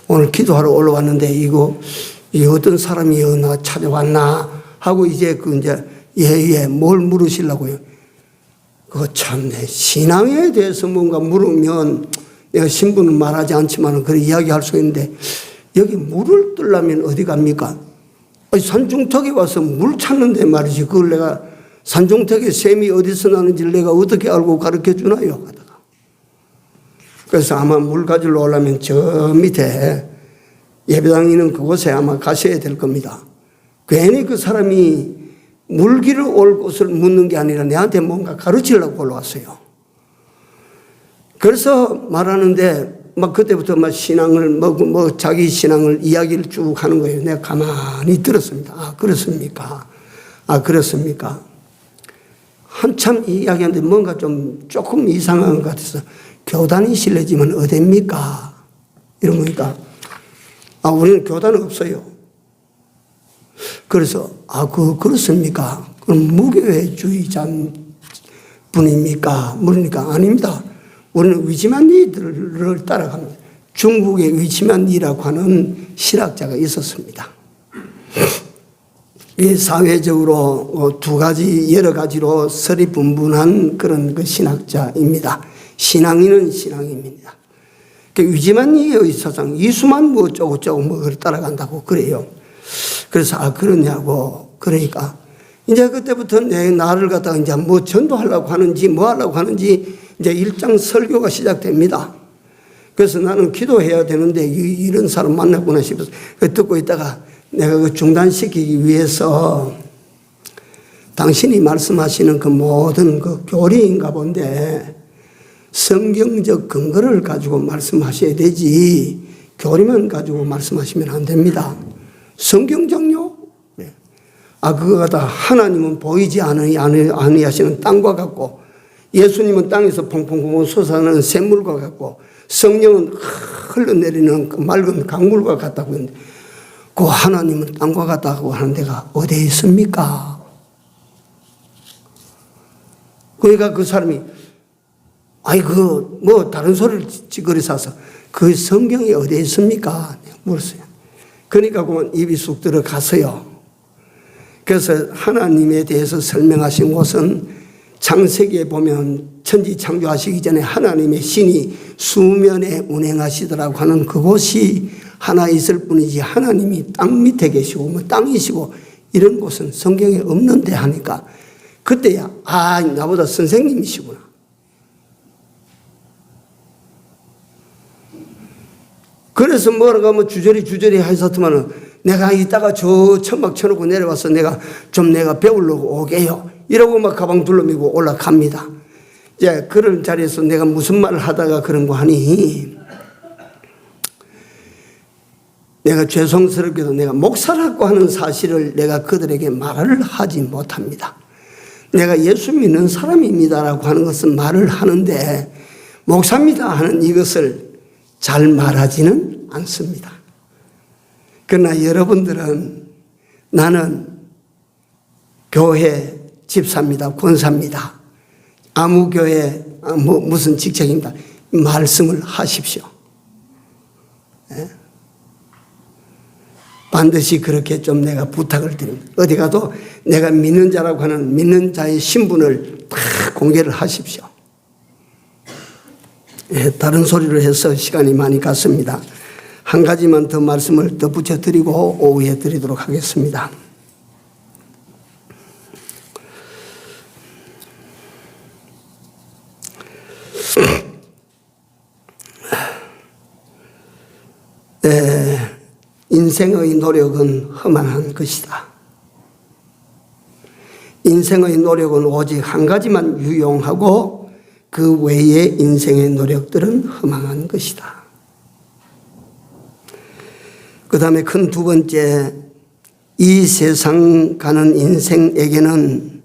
오늘 기도하러 올라왔는데 이거 어떤 사람이 나 찾아왔나 하고 이제 뭘 물으시려고요. 그거 참 내 신앙에 대해서 뭔가 물으면 내가 신분은 말하지 않지만 그런 이야기할 수 있는데 여기 물을 뜨려면 어디 갑니까? 산중턱에 와서 물 찾는데 말이지 그걸 내가 산중턱에 샘이 어디서 나는지를 내가 어떻게 알고 가르쳐 주나요? 하다가 그래서 아마 물 가지러 오려면 저 밑에 예배당 있는 그곳에 아마 가셔야 될 겁니다. 괜히 그 사람이 물기를 올 곳을 묻는 게 아니라 내한테 뭔가 가르치려고 올라왔어요. 그래서 말하는데 막 그때부터 막 신앙을 자기 신앙을 이야기를 쭉 하는 거예요. 내가 가만히 들었습니다. 아, 그렇습니까? 아, 그렇습니까? 한참 이야기하는데 뭔가 조금 이상한 것 같아서 교단이 실례지만 어딥니까? 이런 거니까 아, 우리는 교단은 없어요. 그래서 그렇습니까? 그럼 무교회주의자 분입니까? 그러니까 아닙니다. 우리는 위지만니들을 따라갑니다. 중국에 위지만니라고 하는 실학자가 있었습니다. 이 사회적으로 두 가지 여러 가지로 설이 분분한 그런 그 신학자입니다. 신앙인은 신앙입니다. 위지만니의 사상 이수만 뭐 어쩌고저쩌고 그걸 따라간다고 그래요. 그래서 그러냐고. 그러니까 이제 그때부터 나를 갖다가 이제 뭐 전도하려고 하는지 뭐 하려고 하는지 이제 일장 설교가 시작됩니다. 그래서 나는 기도해야 되는데 이런 사람 만났구나 싶어서 듣고 있다가 내가 그 중단시키기 위해서 당신이 말씀하시는 그 모든 그 교리인가 본데 성경적 근거를 가지고 말씀하셔야 되지 교리만 가지고 말씀하시면 안 됩니다. 성경적요? 네. 그거가 다 하나님은 보이지 아니하시는 땅과 같고 예수님은 땅에서 펑펑펑 솟아나는 샘물과 같고 성령은 흘러내리는 그 맑은 강물과 같다고 했는데 그 하나님은 땅과 같다고 하는 데가 어디에 있습니까? 그러니까 그 사람이 다른 소리를 찌그리 사서 그 성경이 어디에 있습니까? 물었어요. 그러니까 그만 입이 쑥 들어갔어요. 그래서 하나님에 대해서 설명하신 곳은 창세기에 보면 천지 창조하시기 전에 하나님의 신이 수면에 운행하시더라고 하는 그곳이 하나 있을 뿐이지 하나님이 땅 밑에 계시고 뭐 땅이시고 이런 곳은 성경에 없는데 하니까 그때야 나보다 선생님이시구나. 그래서 뭐라고 주저리 하셨더만은 내가 이따가 저 천막 쳐놓고 내려와서 내가 배우려고 오게요. 이러고 막 가방 둘러매고 올라갑니다. 이제 그런 자리에서 내가 무슨 말을 하다가 그런 거 하니 내가 죄송스럽게도 내가 목사라고 하는 사실을 내가 그들에게 말을 하지 못합니다. 내가 예수 믿는 사람입니다라고 하는 것은 말을 하는데 목사입니다 하는 이것을 잘 말하지는 않습니다. 그러나 여러분들은 나는 교회 집사입니다. 권사입니다. 아무 교회 무슨 직책입니다. 말씀을 하십시오. 네? 반드시 그렇게 좀 내가 부탁을 드립니다. 어디 가도 내가 믿는 자라고 하는 믿는 자의 신분을 다 공개를 하십시오. 네, 다른 소리를 해서 시간이 많이 갔습니다. 한 가지만 더 말씀을 더 붙여드리고 오후에 드리도록 하겠습니다. 인생의 노력은 허망한 것이다. 인생의 노력은 오직 한 가지만 유용하고 그 외의 인생의 노력들은 허망한 것이다. 그 다음에 큰 두 번째, 이 세상 가는 인생에게는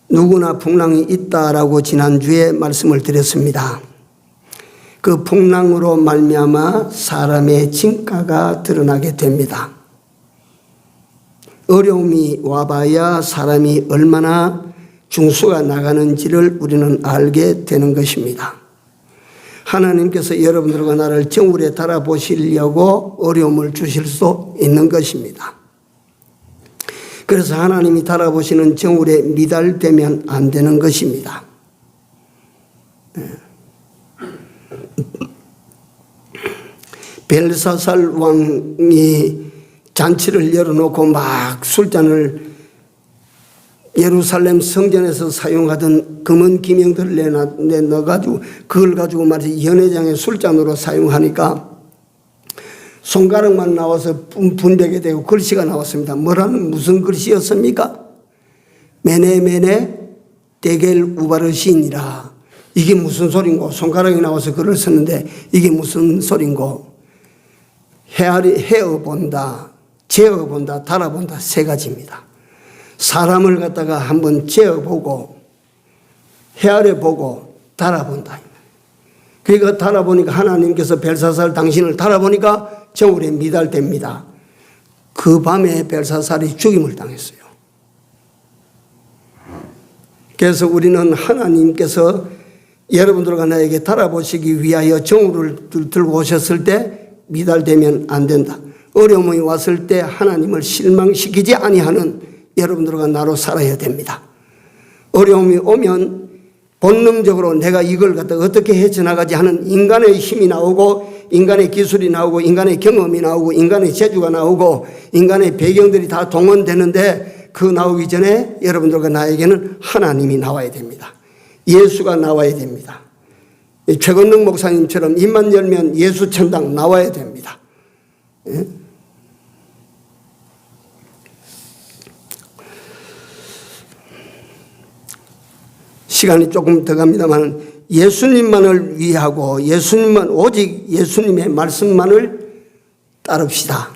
누구나 풍랑이 있다라고 지난주에 말씀을 드렸습니다. 그 풍랑으로 말미암아 사람의 진가가 드러나게 됩니다. 어려움이 와봐야 사람이 얼마나 중수가 나가는지를 우리는 알게 되는 것입니다. 하나님께서 여러분들과 나를 정월에 달아보시려고 어려움을 주실 수 있는 것입니다. 그래서 하나님이 달아보시는 정월에 미달되면 안 되는 것입니다. 벨사살 왕이 잔치를 열어놓고 막 술잔을 예루살렘 성전에서 사용하던 금은 기명들을 내놔가지고 그걸 가지고 말이지 연회장의 술잔으로 사용하니까 손가락만 나와서 분배게 되고 글씨가 나왔습니다. 무슨 글씨였습니까? 메네메네 데겔 우바르시니라. 이게 무슨 소린고? 손가락이 나와서 글을 썼는데 이게 무슨 소린고? 헤어본다, 재어본다, 달아본다 세 가지입니다. 사람을 갖다가 한번 재어보고 헤아려보고 달아본다. 그러니까 달아보니까 하나님께서 벨사살 당신을 달아보니까 저울에 미달됩니다. 그 밤에 벨사살이 죽임을 당했어요. 그래서 우리는 하나님께서 여러분들과 나에게 달아보시기 위하여 정울을 들고 오셨을 때 미달되면 안 된다. 어려움이 왔을 때 하나님을 실망시키지 아니하는 여러분들과 나로 살아야 됩니다. 어려움이 오면 본능적으로 내가 이걸 갖다 어떻게 헤쳐나가지 하는 인간의 힘이 나오고 인간의 기술이 나오고 인간의 경험이 나오고 인간의 재주가 나오고 인간의 배경들이 다 동원되는데 그 나오기 전에 여러분들과 나에게는 하나님이 나와야 됩니다. 예수가 나와야 됩니다. 최건능 목사님처럼 입만 열면 예수 천당 나와야 됩니다. 예? 시간이 조금 더 갑니다만 예수님만을 위하고 오직 예수님의 말씀만을 따릅시다.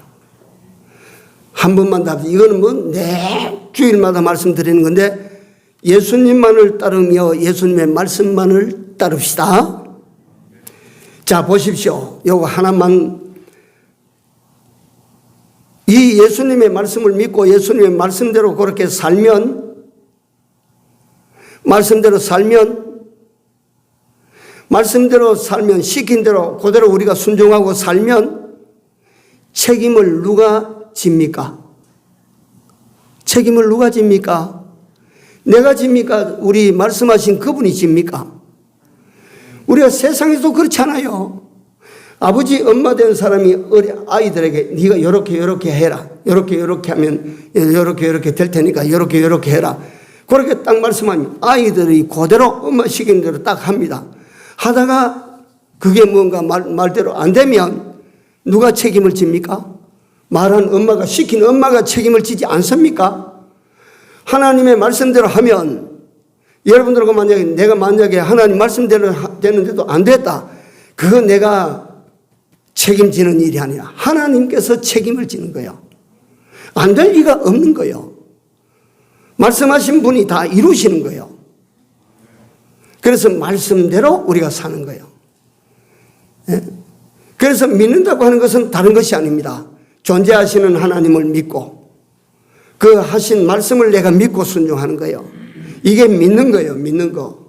한 번만 답. 이거는 매 주일마다 말씀드리는 건데 예수님만을 따르며 예수님의 말씀만을 따릅시다. 자, 보십시오. 요거 하나만. 이 예수님의 말씀을 믿고 예수님의 말씀대로 그렇게 말씀대로 살면 시킨 대로 그대로 우리가 순종하고 살면 책임을 누가 집니까? 책임을 누가 집니까? 내가 집니까? 우리 말씀하신 그분이 집니까? 우리가 세상에도 그렇잖아요. 아버지 엄마 된 사람이 아이들에게 네가 이렇게 해라. 이렇게 하면 이렇게 될 테니까 이렇게 해라. 그렇게 딱 말씀하면 아이들이 그대로 엄마 시키는 대로 딱 합니다. 하다가 그게 뭔가 말대로 안 되면 누가 책임을 집니까? 말한 엄마가 시킨 엄마가 책임을 지지 않습니까? 하나님의 말씀대로 하면 여러분들과 내가 만약에 하나님 말씀대로 되는데도 안 됐다. 그거 내가 책임지는 일이 아니라 하나님께서 책임을 지는 거예요. 안 될 리가 없는 거예요. 말씀하신 분이 다 이루시는 거예요. 그래서 말씀대로 우리가 사는 거예요. 예? 그래서 믿는다고 하는 것은 다른 것이 아닙니다. 존재하시는 하나님을 믿고 그 하신 말씀을 내가 믿고 순종하는 거예요. 이게 믿는 거예요. 믿는 거.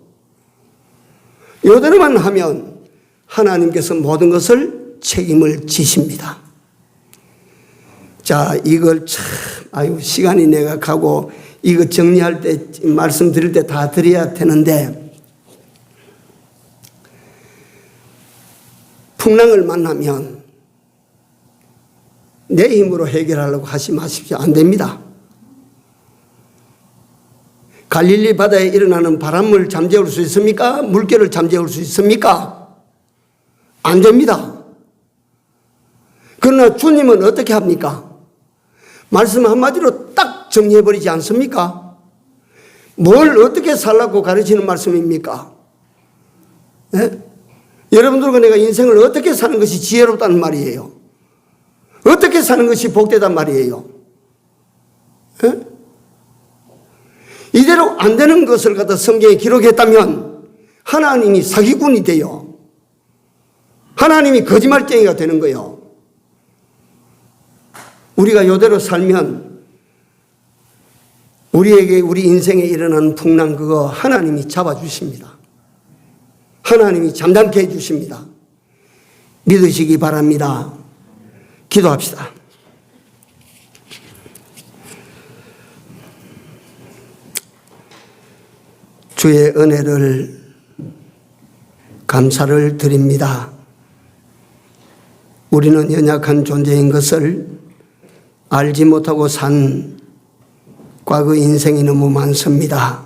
이대로만 하면 하나님께서 모든 것을 책임을 지십니다. 자, 이걸 시간이 내가 가고 이거 정리할 때 말씀드릴 때 다 드려야 되는데 풍랑을 만나면 내 힘으로 해결하려고 하지 마십시오. 안 됩니다. 갈릴리 바다에 일어나는 바람을 잠재울 수 있습니까? 물결을 잠재울 수 있습니까? 안 됩니다. 그러나 주님은 어떻게 합니까? 말씀 한마디로 딱 정리해버리지 않습니까? 뭘 어떻게 살라고 가르치는 말씀입니까? 네? 여러분들과 내가 인생을 어떻게 사는 것이 지혜롭다는 말이에요. 어떻게 사는 것이 복되단 말이에요. 네? 이대로 안 되는 것을 갖다 성경에 기록했다면 하나님이 사기꾼이 돼요. 하나님이 거짓말쟁이가 되는 거예요. 우리가 이대로 살면 우리에게 우리 인생에 일어나는 풍랑 그거 하나님이 잡아주십니다. 하나님이 잠잠케 해주십니다. 믿으시기 바랍니다. 기도합시다. 주의 은혜를 감사를 드립니다. 우리는 연약한 존재인 것을 알지 못하고 산 과거 인생이 너무 많습니다.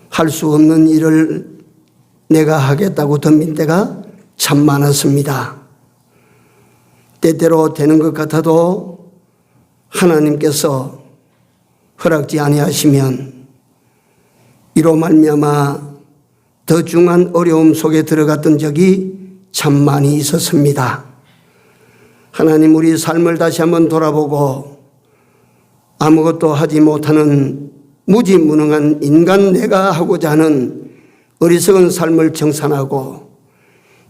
할 수 없는 일을 내가 하겠다고 덤빈 때가 참 많았습니다. 때때로 되는 것 같아도 하나님께서 허락지 아니하시면 이로 말미암아 더 중한 어려움 속에 들어갔던 적이 참 많이 있었습니다. 하나님, 우리 삶을 다시 한번 돌아보고 아무것도 하지 못하는 무지무능한 인간 내가 하고자 하는 어리석은 삶을 청산하고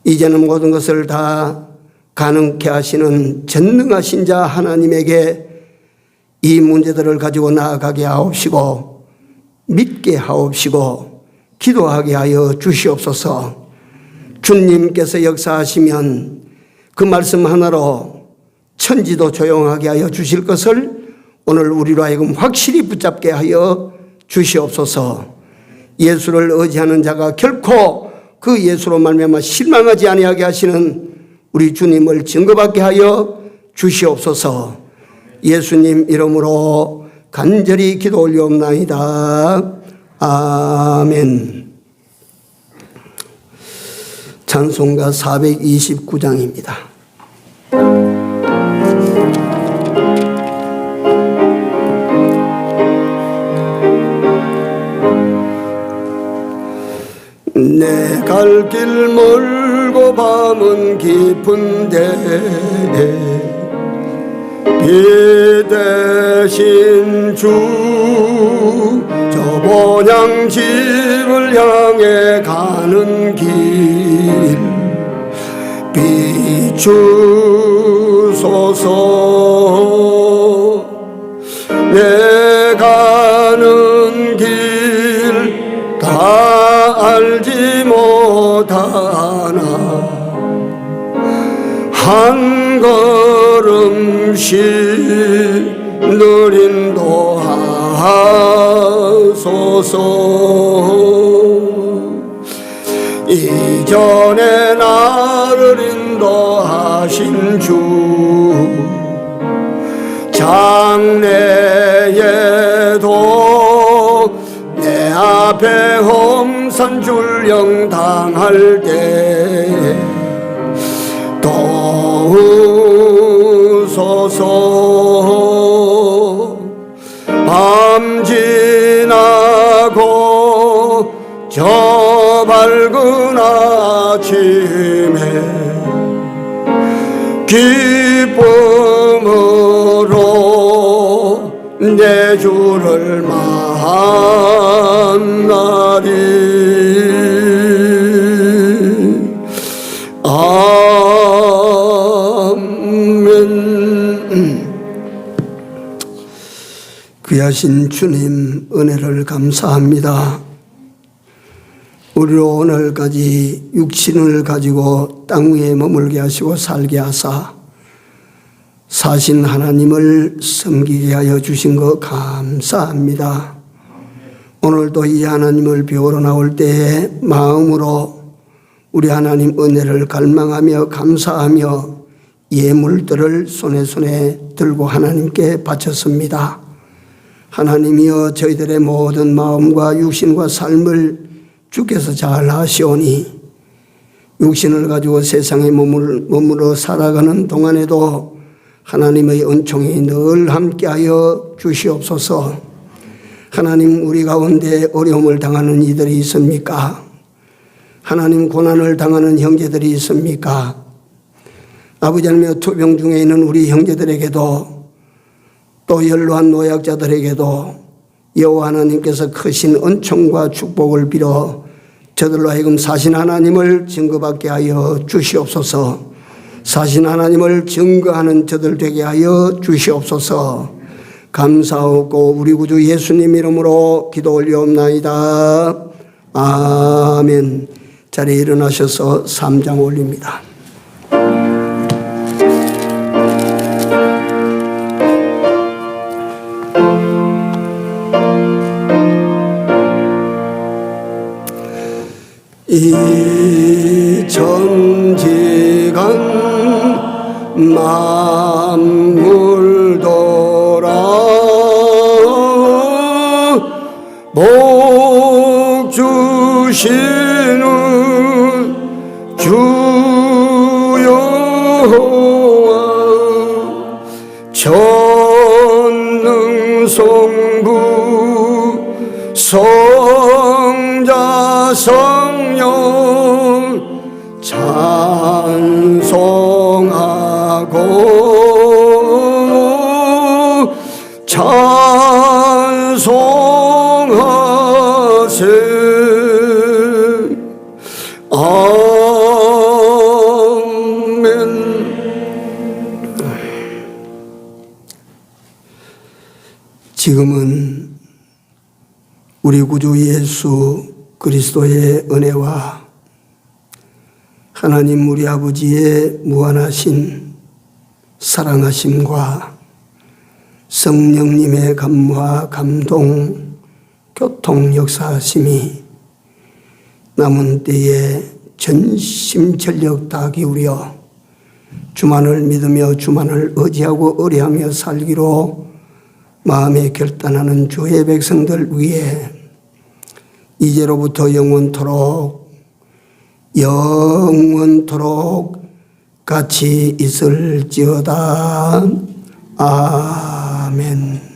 이제는 모든 것을 다 가능케 하시는 전능하신 자 하나님에게 이 문제들을 가지고 나아가게 하옵시고 믿게 하옵시고 기도하게 하여 주시옵소서. 주님께서 역사하시면 그 말씀 하나로 천지도 조용하게 하여 주실 것을 오늘 우리로 하여금 확실히 붙잡게 하여 주시옵소서. 예수를 의지하는 자가 결코 그 예수로 말미암아 실망하지 아니하게 하시는 우리 주님을 증거받게 하여 주시옵소서. 예수님 이름으로 간절히 기도 올리옵나이다. 아멘. 찬송가 429장입니다. 내 갈 길 멀고 밤은 깊은데 비 대신 주 저 본향집을 향해 가는 길 비추소서. 내 가는 길 다 알지 못하나 한 걸음씩 늘 인도하소서. 이전에 나를 인도하신 주 장래에도 내 앞에 험산줄령 당할 때 도우소서. 밤 지나고 저 밝은 아침에 기쁨으로 내 주를 만나리. 아멘. 귀하신 주님 은혜를 감사합니다. 우리로 오늘까지 육신을 가지고 땅 위에 머물게 하시고 살게 하사 사신 하나님을 섬기게 하여 주신 것 감사합니다. 오늘도 이 하나님을 배우러 나올 때에 마음으로 우리 하나님 은혜를 갈망하며 감사하며 예물들을 손에 들고 하나님께 바쳤습니다. 하나님이여, 저희들의 모든 마음과 육신과 삶을 주께서 잘 아시오니 육신을 가지고 세상에 머물러 살아가는 동안에도 하나님의 은총이 늘 함께하여 주시옵소서. 하나님, 우리 가운데 어려움을 당하는 이들이 있습니까? 하나님, 고난을 당하는 형제들이 있습니까? 아버지 하나님, 투병 중에 있는 우리 형제들에게도 또 연로한 노약자들에게도 여호와 하나님께서 크신 은총과 축복을 빌어 저들로 하여금 사신 하나님을 증거받게 하여 주시옵소서. 사신 하나님을 증거하는 저들 되게 하여 주시옵소서. 감사하고 우리 구주 예수님 이름으로 기도 올리옵나이다. 아멘. 자리에 일어나셔서 3장 올립니다. 이 천지간 만물 돌아 주시는 주 여호와 전능성부 성자 성령 찬송하고 찬송하세. 아멘. 지금은 우리 구주 예수 그리스도의 은혜와 하나님 우리 아버지의 무한하신 사랑하심과 성령님의 감화 감동 교통 역사하심이 남은 때에 전심전력 다 기울여 주만을 믿으며 주만을 의지하고 의뢰하며 살기로 마음에 결단하는 주의 백성들 위에 이제로부터 영원토록 같이 있을지어다. 아멘.